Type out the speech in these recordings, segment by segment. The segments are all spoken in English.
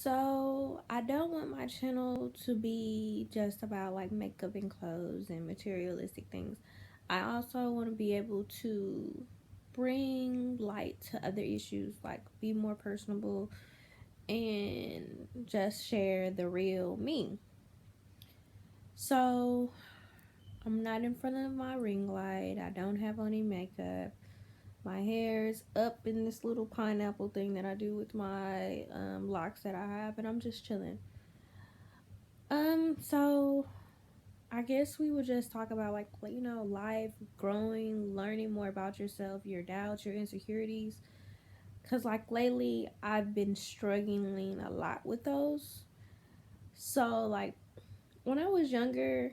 So, I don't want my channel to be just about like makeup and clothes and materialistic things. I also want to be able to bring light to other issues, like be more personable and just share the real me. So, I'm not in front of my ring light. I don't have any makeup. My hair is up in this little pineapple thing that I do with my locks that I have, and I'm just chilling. So I guess we would just talk about life, growing, learning more about yourself, your doubts, your insecurities. Cause like lately, I've been struggling a lot with those. So like when I was younger,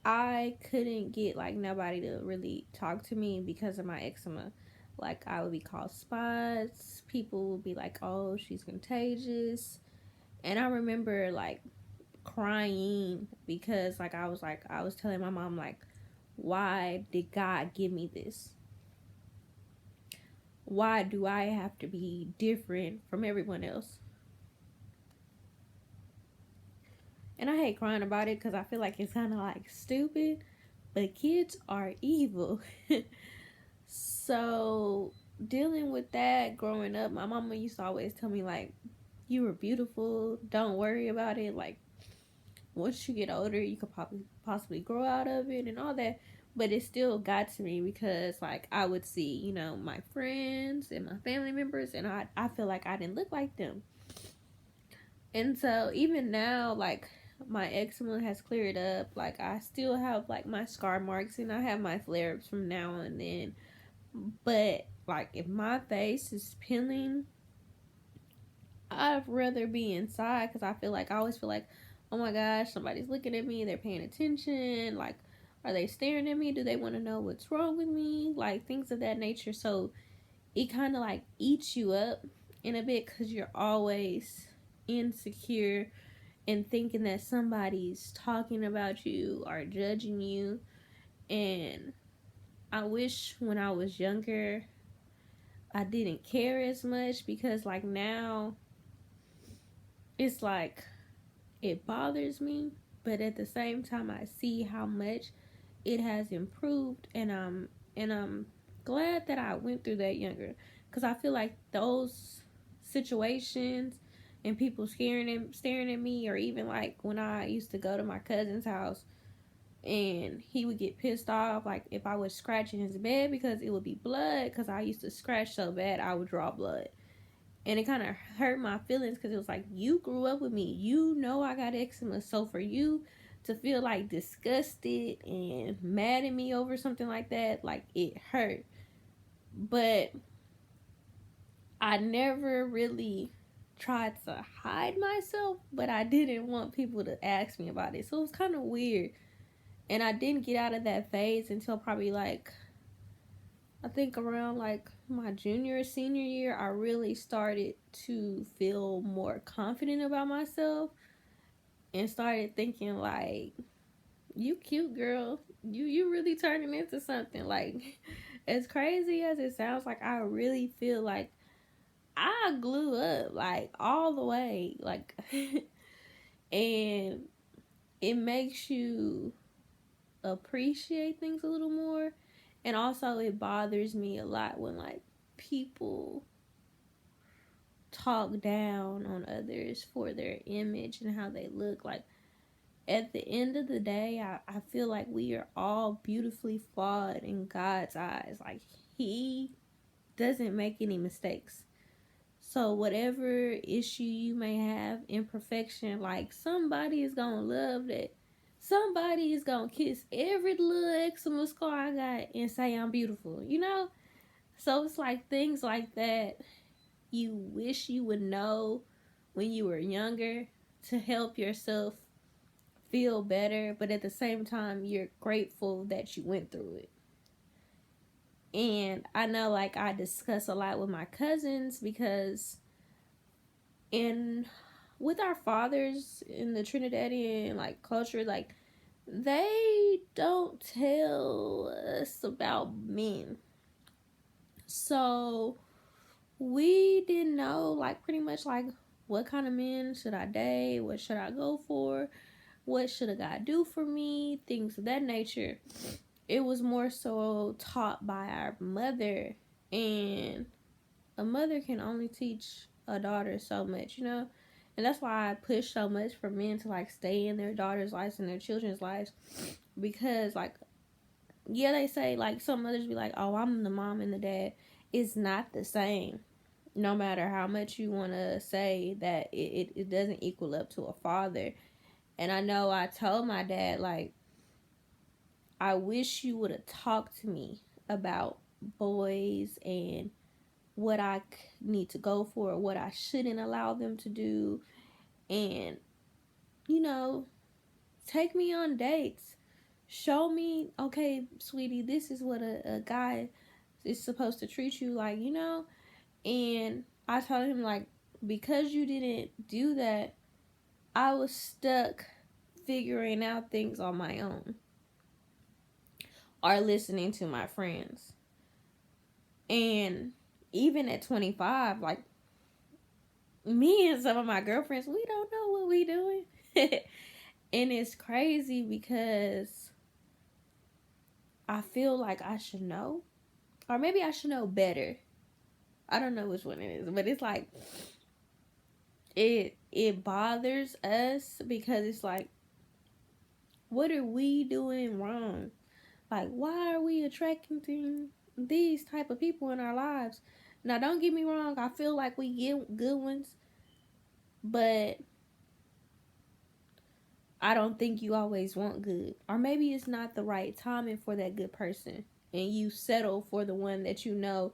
I couldn't get like nobody to really talk to me because of my eczema. Like I would be called spots. People would be like, "Oh, she's contagious." And I remember like crying because I was telling my mom like, why did God give me this? Why do I have to be different from everyone else? And I hate crying about it because I feel like it's kind of like stupid, but kids are evil. So dealing with that growing up, my mama used to always tell me like, you were beautiful, don't worry about it, like once you get older you could probably possibly grow out of it and all that. But it still got to me because like I would see my friends and my family members, and I feel like I didn't look like them. And so even now, like my eczema has cleared up, like I still have like my scar marks and I have my flare-ups from now and then. But like if my face is peeling, I'd rather be inside because I always feel like, oh my gosh, somebody's looking at me, they're paying attention. Like, are they staring at me? Do they want to know what's wrong with me? Like, things of that nature. So it kind of like eats you up in a bit because you're always insecure and thinking that somebody's talking about you or judging you. And I wish when I was younger, I didn't care as much because, like, now it's like it bothers me, but at the same time I see how much it has improved, and I'm glad that I went through that younger, because I feel like those situations and people staring at me, or even like when I used to go to my cousin's house and he would get pissed off like if I was scratching his bed because it would be blood, because I used to scratch so bad I would draw blood. And it kind of hurt my feelings because it was like, you grew up with me, I got eczema, so for you to feel like disgusted and mad at me over something like that, like it hurt. But I never really tried to hide myself, but I didn't want people to ask me about it, so it was kind of weird. And I didn't get out of that phase until probably like, I think around like my junior or senior year, I really started to feel more confident about myself and started thinking like, you cute girl, you really turning into something. Like, as crazy as it sounds, like I really feel like I grew up like all the way, like and it makes you appreciate things a little more. And also it bothers me a lot when like people talk down on others for their image and how they look. Like at the end of the day, I feel like we are all beautifully flawed in God's eyes. Like he doesn't make any mistakes. So whatever issue you may have, imperfection, like somebody is gonna love that. Somebody is gonna kiss every little eczema scar I got and say I'm beautiful. So it's like things like that you wish you would know when you were younger to help yourself feel better, but at the same time, you're grateful that you went through it. And I know, like, I discuss a lot with my cousins because in with our fathers in the Trinidadian like culture, like they don't tell us about men. So we didn't know like pretty much like what kind of men should I date? What should I go for? What should a guy do for me? Things of that nature. It was more so taught by our mother, and a mother can only teach a daughter so much, you know? And that's why I push so much for men to like stay in their daughters' lives and their children's lives. Because like, yeah, they say like some mothers be like, oh, I'm the mom and the dad. It's not the same. No matter how much you want to say that it doesn't equal up to a father. And I know I told my dad, like, I wish you would have talked to me about boys and what I need to go for, what I shouldn't allow them to do, and, you know, take me on dates. Show me, okay, sweetie, this is what a guy is supposed to treat you like, you know? And I told him, like, because you didn't do that, I was stuck figuring out things on my own or listening to my friends. And even at 25, like, me and some of my girlfriends, we don't know what we doing. And it's crazy because I feel like I should know. Or maybe I should know better. I don't know which one it is. But it's like, it bothers us because it's like, what are we doing wrong? Like, why are we attracting these type of people in our lives? Now, don't get me wrong. I feel like we get good ones. But I don't think you always want good. Or maybe it's not the right timing for that good person. And you settle for the one that you know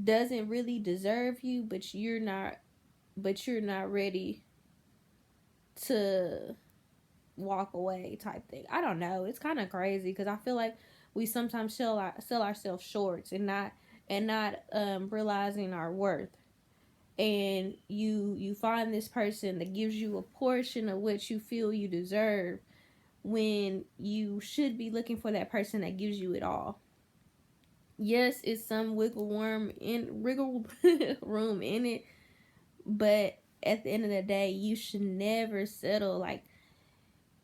doesn't really deserve you, but you're not ready to walk away type thing. I don't know. It's kind of crazy because I feel like we sometimes sell ourselves shorts and not realizing our worth. And you find this person that gives you a portion of what you feel you deserve when you should be looking for that person that gives you it all. Yes, it's some wiggle room in it, but at the end of the day, you should never settle. Like,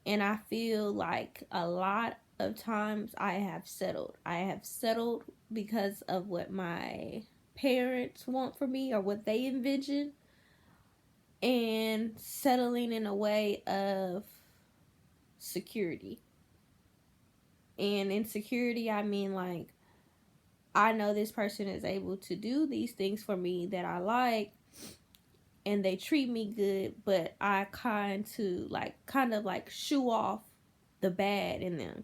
and I feel like a lot of times I have settled. I have settled because of what my parents want for me or what they envision, and settling in a way of security. And in security, I mean, like, I know this person is able to do these things for me that I like, and they treat me good, but I kind of like shoo off the bad in them,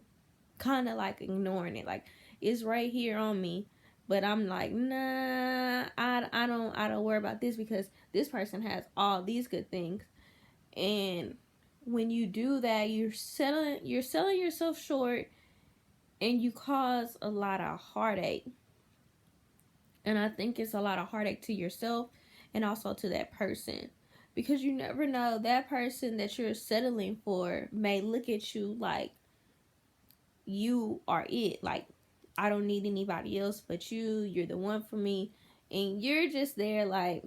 kind of like ignoring it. Like, it's right here on me, but I'm like, nah, I don't worry about this because this person has all these good things. And when you do that, you're selling yourself short, and you cause a lot of heartache. And I think it's a lot of heartache to yourself and also to that person. Because you never know, that person that you're settling for may look at you like you are it. Like, I don't need anybody else but you. You're the one for me. And you're just there like,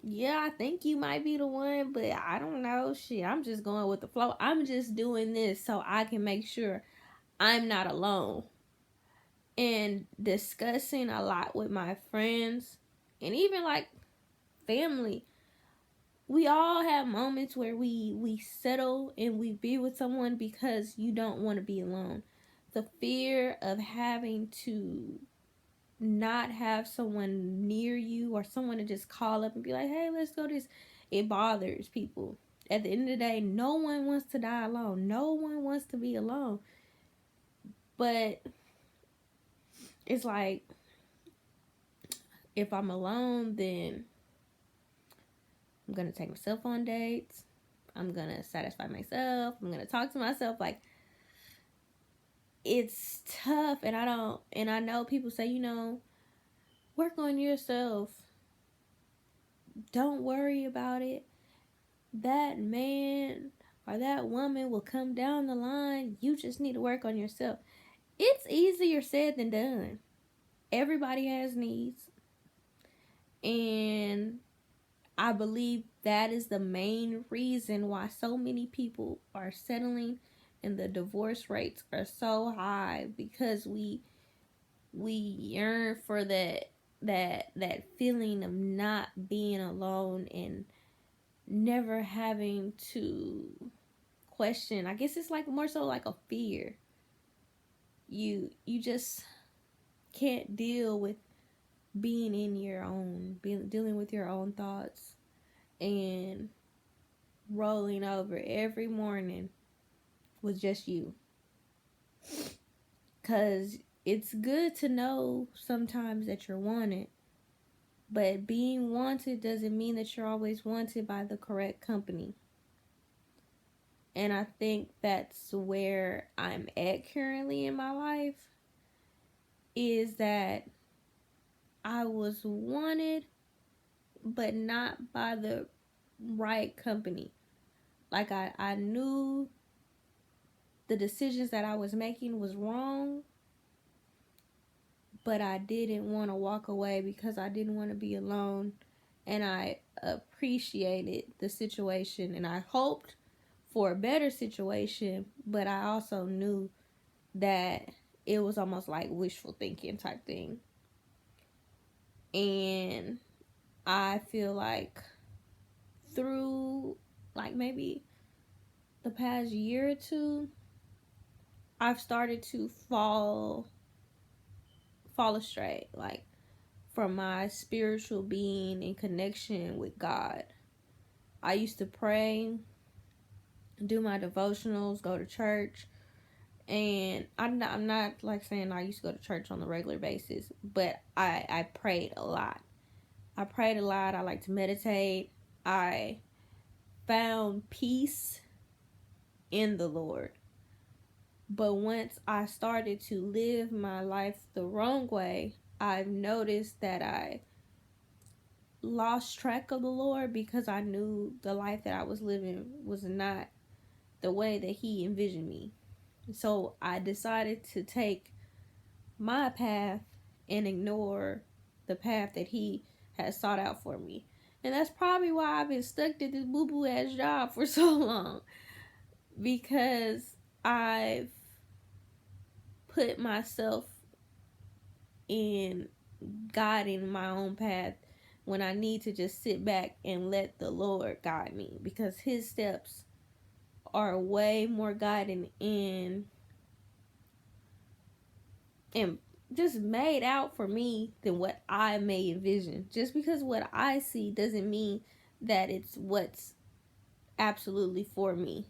yeah, I think you might be the one, but I don't know. Shit, I'm just going with the flow. I'm just doing this so I can make sure I'm not alone. And discussing a lot with my friends and even like family, we all have moments where we settle and we be with someone because you don't want to be alone. The fear of having to not have someone near you or someone to just call up and be like, hey, let's go this, it bothers people. At the end of the day, no one wants to die alone. No one wants to be alone. But it's like, if I'm alone, then I'm going to take myself on dates. I'm going to satisfy myself. I'm going to talk to myself. Like, it's tough. And I know people say, you know, work on yourself. Don't worry about it. That man or that woman will come down the line. You just need to work on yourself. It's easier said than done. Everybody has needs. And I believe that is the main reason why so many people are settling and the divorce rates are so high, because we yearn for that feeling of not being alone and never having to question. I guess it's like more so like a fear. You just can't deal with being in your own, dealing with your own thoughts and rolling over every morning with just you. Cause it's good to know sometimes that you're wanted, but being wanted doesn't mean that you're always wanted by the correct company. And I think that's where I'm at currently in my life, is that I was wanted, but not by the right company. Like I knew the decisions that I was making was wrong, but I didn't want to walk away because I didn't want to be alone. And I appreciated the situation and I hoped for a better situation, but I also knew that it was almost like wishful thinking type thing. And I feel like through like maybe the past year or two, I've started to fall astray, like from my spiritual being in connection with God. I used to pray, do my devotionals, go to church, and I'm not like saying I used to go to church on a regular basis, but I prayed a lot. I prayed a lot. I like to meditate. I found peace in the Lord. But once I started to live my life the wrong way, I've noticed that I lost track of the Lord because I knew the life that I was living was not the way that He envisioned me. So I decided to take my path and ignore the path that He has sought out for me. And that's probably why I've been stuck to this boo-boo ass job for so long. Because I've put myself in guiding my own path when I need to just sit back and let the Lord guide me, because His steps are way more guiding and just made out for me than what I may envision. Just because what I see doesn't mean that it's what's absolutely for me.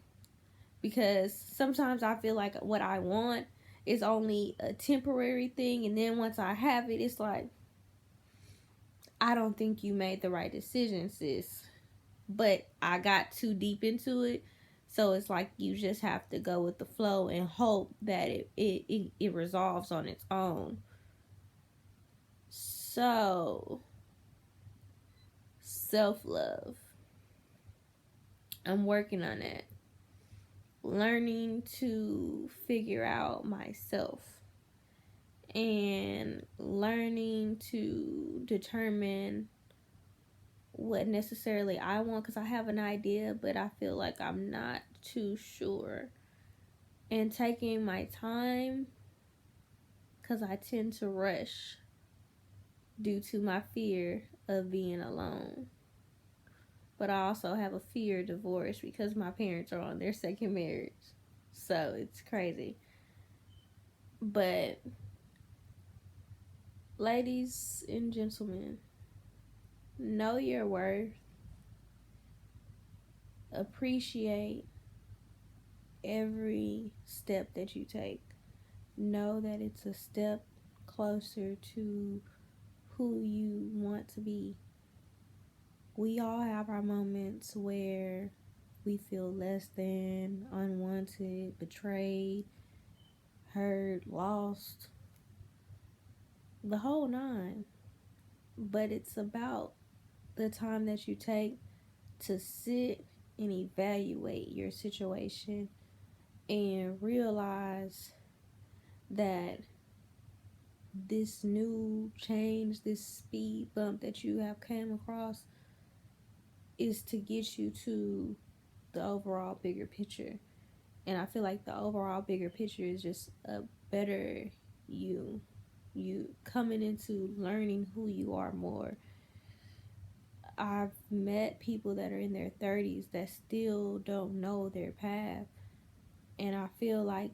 Because sometimes I feel like what I want is only a temporary thing, and then once I have it, it's like, I don't think you made the right decision, sis. But I got too deep into it, so it's like you just have to go with the flow and hope that it resolves on its own. So, self-love. I'm working on it. Learning to figure out myself and learning to determine what necessarily I want, because I have an idea, but I feel like I'm not too sure. And taking my time, because I tend to rush due to my fear of being alone. But I also have a fear of divorce because my parents are on their second marriage. So it's crazy. But ladies and gentlemen, know your worth. Appreciate every step that you take. Know that it's a step closer to who you want to be. We all have our moments where we feel less than, unwanted, betrayed, hurt, lost, the whole nine. But it's about the time that you take to sit and evaluate your situation and realize that this new change, this speed bump that you have came across, is to get you to the overall bigger picture. And I feel like the overall bigger picture is just a better you. You coming into learning who you are more. I've met people that are in their 30s that still don't know their path. And I feel like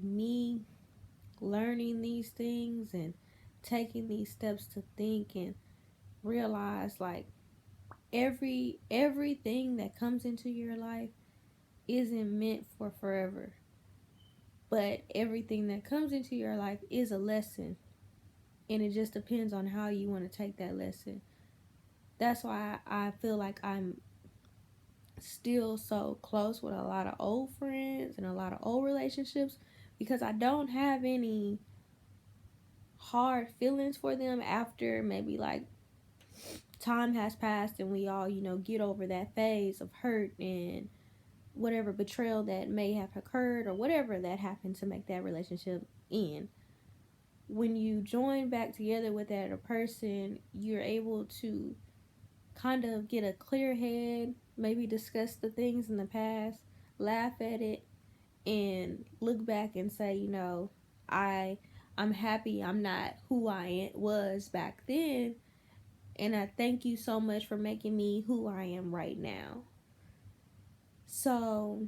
me learning these things and taking these steps to think and realize like everything that comes into your life isn't meant for forever. But everything that comes into your life is a lesson. And it just depends on how you want to take that lesson. That's why I feel like I'm still so close with a lot of old friends and a lot of old relationships, because I don't have any hard feelings for them after maybe like time has passed and we all, get over that phase of hurt and whatever betrayal that may have occurred or whatever that happened to make that relationship end. When you join back together with that person, you're able to kind of get a clear head, maybe discuss the things in the past, laugh at it, and look back and say, I'm happy I'm not who I was back then, and I thank you so much for making me who I am right now. So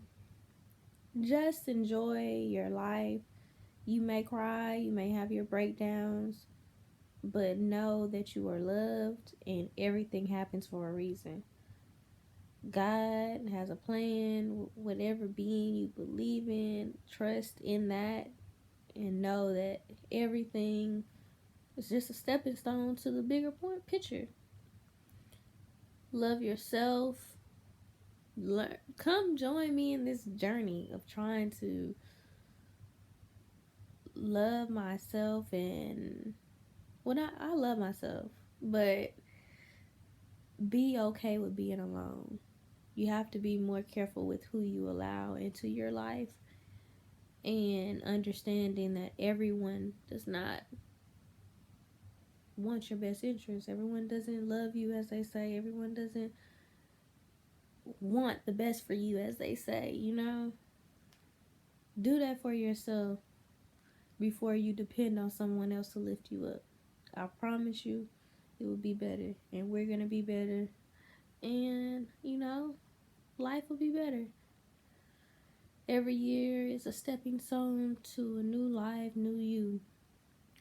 just enjoy your life. You may cry, you may have your breakdowns, but know that you are loved and everything happens for a reason. God has a plan, whatever being you believe in, trust in that, and know that everything is just a stepping stone to the bigger point picture. Love yourself. Come join me in this journey of trying to love myself and I love myself, but be okay with being alone. You have to be more careful with who you allow into your life, and understanding that everyone does not want your best interest. Everyone doesn't love you, as they say. Everyone doesn't want the best for you, as they say. Do that for yourself before you depend on someone else to lift you up. I promise you it will be better, and we're going to be better, and life will be better. Every year is a stepping stone to a new life, new you.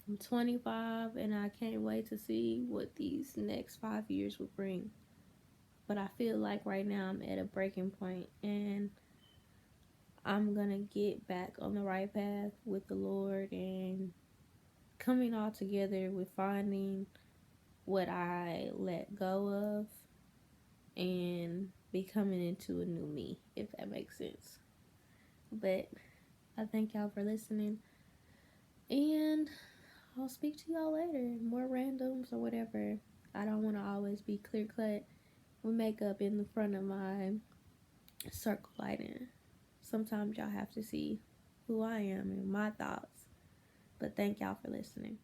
I'm 25 and I can't wait to see what these next 5 years will bring. But I feel like right now I'm at a breaking point, and I'm going to get back on the right path with the Lord and coming all together with finding what I let go of and becoming into a new me, if that makes sense. But I thank y'all for listening, and I'll speak to y'all later. More randoms or whatever. I don't want to always be clear cut with makeup in the front of my circle lighting. Sometimes y'all have to see who I am and my thoughts. But thank y'all for listening.